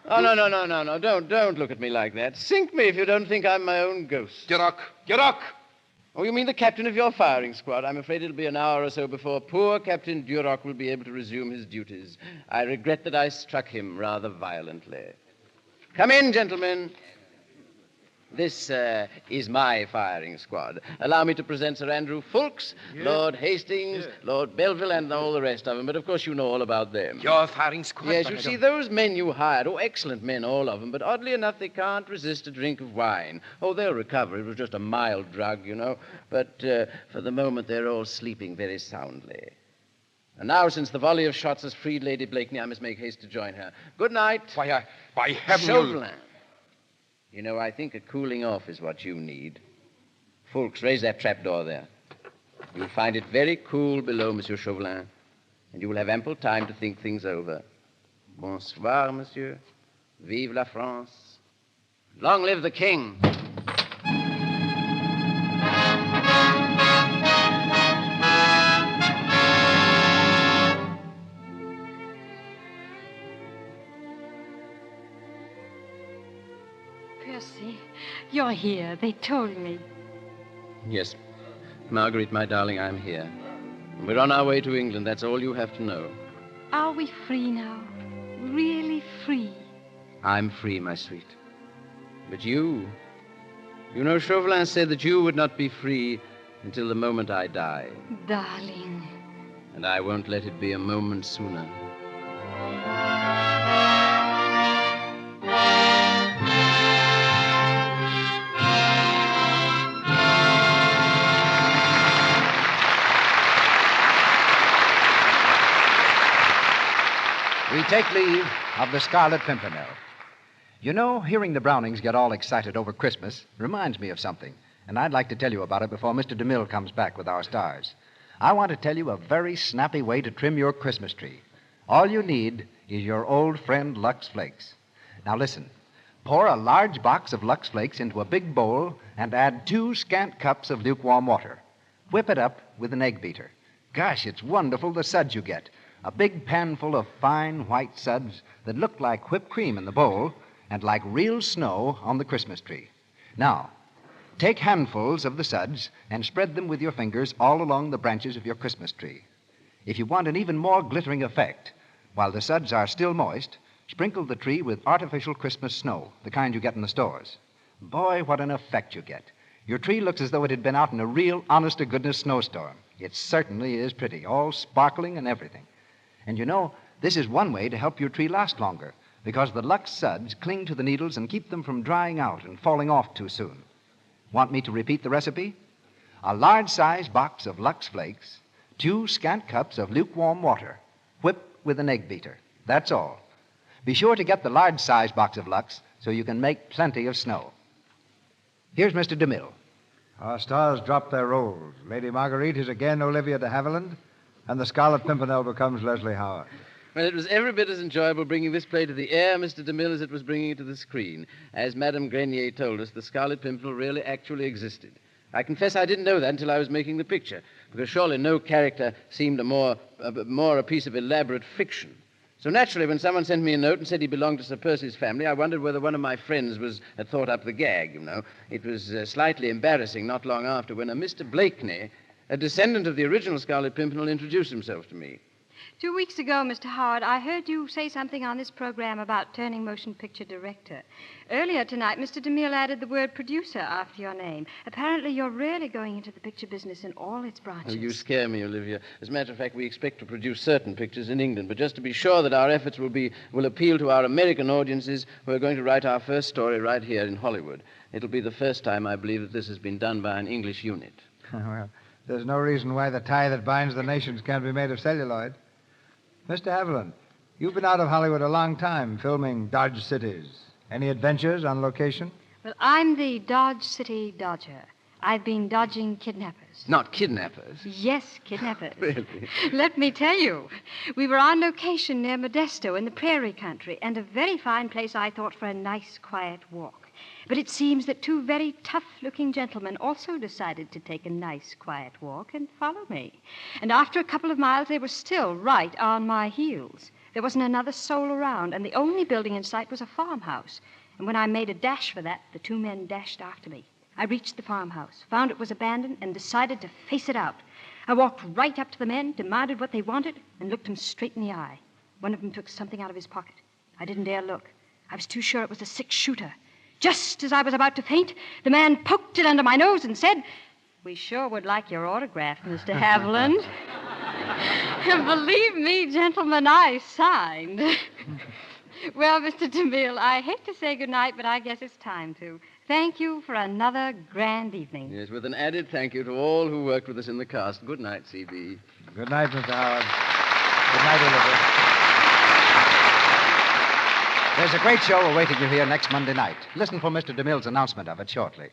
Oh, no. Don't look at me like that. Sink me if you don't think I'm my own ghost. Duroc! Oh, you mean the captain of your firing squad? I'm afraid it'll be an hour or so before poor Captain Duroc will be able to resume his duties. I regret that I struck him rather violently. Come in, gentlemen. This is my firing squad. Allow me to present Sir Andrew Fulks, Lord Hastings, Lord Belville, and all the rest of them. But, of course, you know all about them. Your firing squad? Yes, you see, those men you hired, excellent men, all of them, but oddly enough, they can't resist a drink of wine. Oh, they'll recover. It was just a mild drug, you know. But for the moment, they're all sleeping very soundly. And now, since the volley of shots has freed Lady Blakeney, I must make haste to join her. Good night. By heaven, Chauvelin. You know, I think a cooling off is what you need. Fulks, raise that trapdoor there. You'll find it very cool below, Monsieur Chauvelin, and you will have ample time to think things over. Bonsoir, monsieur. Vive la France. Long live the king. Percy, you're here. They told me. Yes. Marguerite, my darling, I'm here. We're on our way to England. That's all you have to know. Are we free now? Really free? I'm free, my sweet. But you... You know, Chauvelin said that you would not be free until the moment I die. Darling. And I won't let it be a moment sooner. We take leave of the Scarlet Pimpernel. You know, hearing the Brownings get all excited over Christmas reminds me of something, and I'd like to tell you about it before Mr. DeMille comes back with our stars. I want to tell you a very snappy way to trim your Christmas tree. All you need is your old friend Lux Flakes. Now listen, pour a large box of Lux Flakes into a big bowl and add 2 scant cups of lukewarm water. Whip it up with an egg beater. Gosh, it's wonderful the suds you get. A big pan full of fine white suds that look like whipped cream in the bowl and like real snow on the Christmas tree. Now, take handfuls of the suds and spread them with your fingers all along the branches of your Christmas tree. If you want an even more glittering effect, while the suds are still moist, sprinkle the tree with artificial Christmas snow, the kind you get in the stores. Boy, what an effect you get. Your tree looks as though it had been out in a real, honest-to-goodness snowstorm. It certainly is pretty, all sparkling and everything. And you know, this is one way to help your tree last longer, because the Lux suds cling to the needles and keep them from drying out and falling off too soon. Want me to repeat the recipe? A large-sized box of Lux Flakes, 2 scant cups of lukewarm water, whipped with an egg beater. That's all. Be sure to get the large-sized box of Lux so you can make plenty of snow. Here's Mr. DeMille. Our stars drop their roles. Lady Marguerite is again Olivia de Havilland, and the Scarlet Pimpernel becomes Leslie Howard. Well, it was every bit as enjoyable bringing this play to the air, Mr. DeMille, as it was bringing it to the screen. As Madame Grenier told us, the Scarlet Pimpernel really actually existed. I confess I didn't know that until I was making the picture, because surely no character seemed more a piece of elaborate fiction. So naturally, when someone sent me a note and said he belonged to Sir Percy's family, I wondered whether one of my friends had thought up the gag, you know. It was slightly embarrassing not long after when a Mr. Blakeney, a descendant of the original Scarlet Pimpernel, introduced himself to me. 2 weeks ago, Mr. Howard, I heard you say something on this program about turning motion picture director. Earlier tonight, Mr. DeMille added the word producer after your name. Apparently, you're really going into the picture business in all its branches. Oh, you scare me, Olivia. As a matter of fact, we expect to produce certain pictures in England, but just to be sure that our efforts will appeal to our American audiences, we're going to write our first story right here in Hollywood. It'll be the first time, I believe, that this has been done by an English unit. Well, there's no reason why the tie that binds the nations can't be made of celluloid. Mr. Havilland, you've been out of Hollywood a long time, filming Dodge Cities. Any adventures on location? Well, I'm the Dodge City Dodger. I've been dodging kidnappers. Not kidnappers? Yes, kidnappers. Really? Let me tell you. We were on location near Modesto in the prairie country, and a very fine place, I thought, for a nice, quiet walk. But it seems that 2 very tough-looking gentlemen also decided to take a nice, quiet walk and follow me. And after a couple of miles, they were still right on my heels. There wasn't another soul around, and the only building in sight was a farmhouse. And when I made a dash for that, the 2 men dashed after me. I reached the farmhouse, found it was abandoned, and decided to face it out. I walked right up to the men, demanded what they wanted, and looked them straight in the eye. One of them took something out of his pocket. I didn't dare look. I was too sure it was a 6-shooter. Just as I was about to faint, the man poked it under my nose and said, "We sure would like your autograph, Mr. Havilland." Believe me, gentlemen, I signed. Well, Mr. DeMille, I hate to say goodnight, but I guess it's time to. Thank you for another grand evening. Yes, with an added thank you to all who worked with us in the cast. Good night, C.B. Good night, Mr. Howard. Good night, Olivia. There's a great show awaiting you here next Monday night. Listen for Mr. DeMille's announcement of it shortly.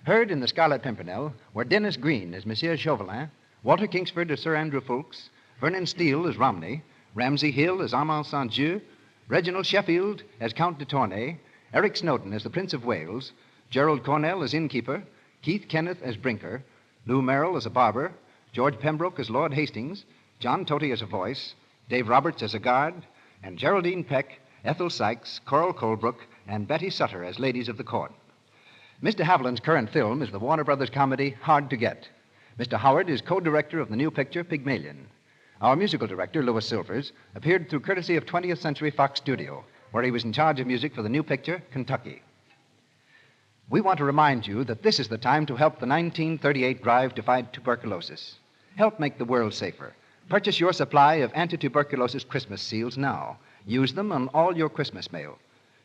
Heard in The Scarlet Pimpernel were Dennis Green as Monsieur Chauvelin, Walter Kingsford as Sir Andrew Ffoulkes, Vernon Steele as Romney, Ramsay Hill as Armand St. Dieu, Reginald Sheffield as Count de Tournay, Eric Snowden as the Prince of Wales, Gerald Cornell as innkeeper, Keith Kenneth as Brinker, Lou Merrill as a barber, George Pembroke as Lord Hastings, John Toty as a voice, Dave Roberts as a guard, and Geraldine Peck, Ethel Sykes, Coral Colebrook, and Betty Sutter as ladies of the court. Mr. Haviland's current film is the Warner Brothers comedy Hard to Get. Mr. Howard is co-director of the new picture Pygmalion. Our musical director, Louis Silvers, appeared through courtesy of 20th Century Fox Studio, where he was in charge of music for the new picture Kentucky. We want to remind you that this is the time to help the 1938 drive to fight tuberculosis. Help make the world safer. Purchase your supply of anti-tuberculosis Christmas seals now. Use them on all your Christmas mail.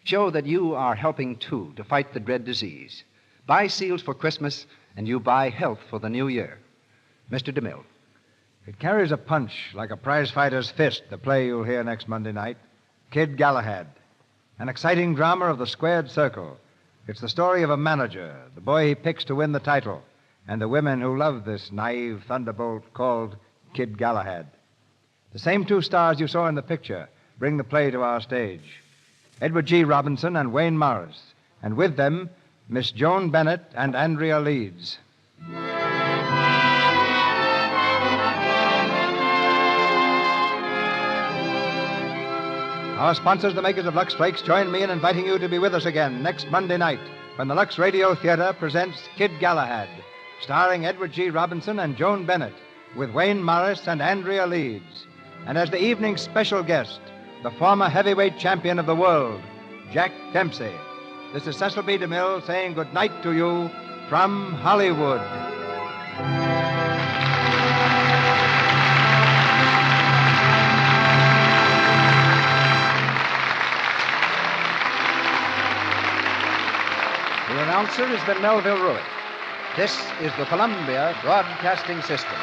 Show that you are helping, too, to fight the dread disease. Buy seals for Christmas, and you buy health for the new year. Mr. DeMille. It carries a punch like a prizefighter's fist, the play you'll hear next Monday night. Kid Galahad. An exciting drama of the squared circle. It's the story of a manager, the boy he picks to win the title, and the women who love this naive thunderbolt called Kid Galahad. The same 2 stars you saw in the picture bring the play to our stage. Edward G. Robinson and Wayne Morris, and with them, Miss Joan Bennett and Andrea Leeds. Our sponsors, the makers of Lux Flakes, join me in inviting you to be with us again next Monday night when the Lux Radio Theatre presents Kid Galahad, starring Edward G. Robinson and Joan Bennett, with Wayne Morris and Andrea Leeds. And as the evening's special guest, the former heavyweight champion of the world, Jack Dempsey. This is Cecil B. DeMille saying good night to you from Hollywood. The announcer has been Melville Ruick. This is the Columbia Broadcasting System.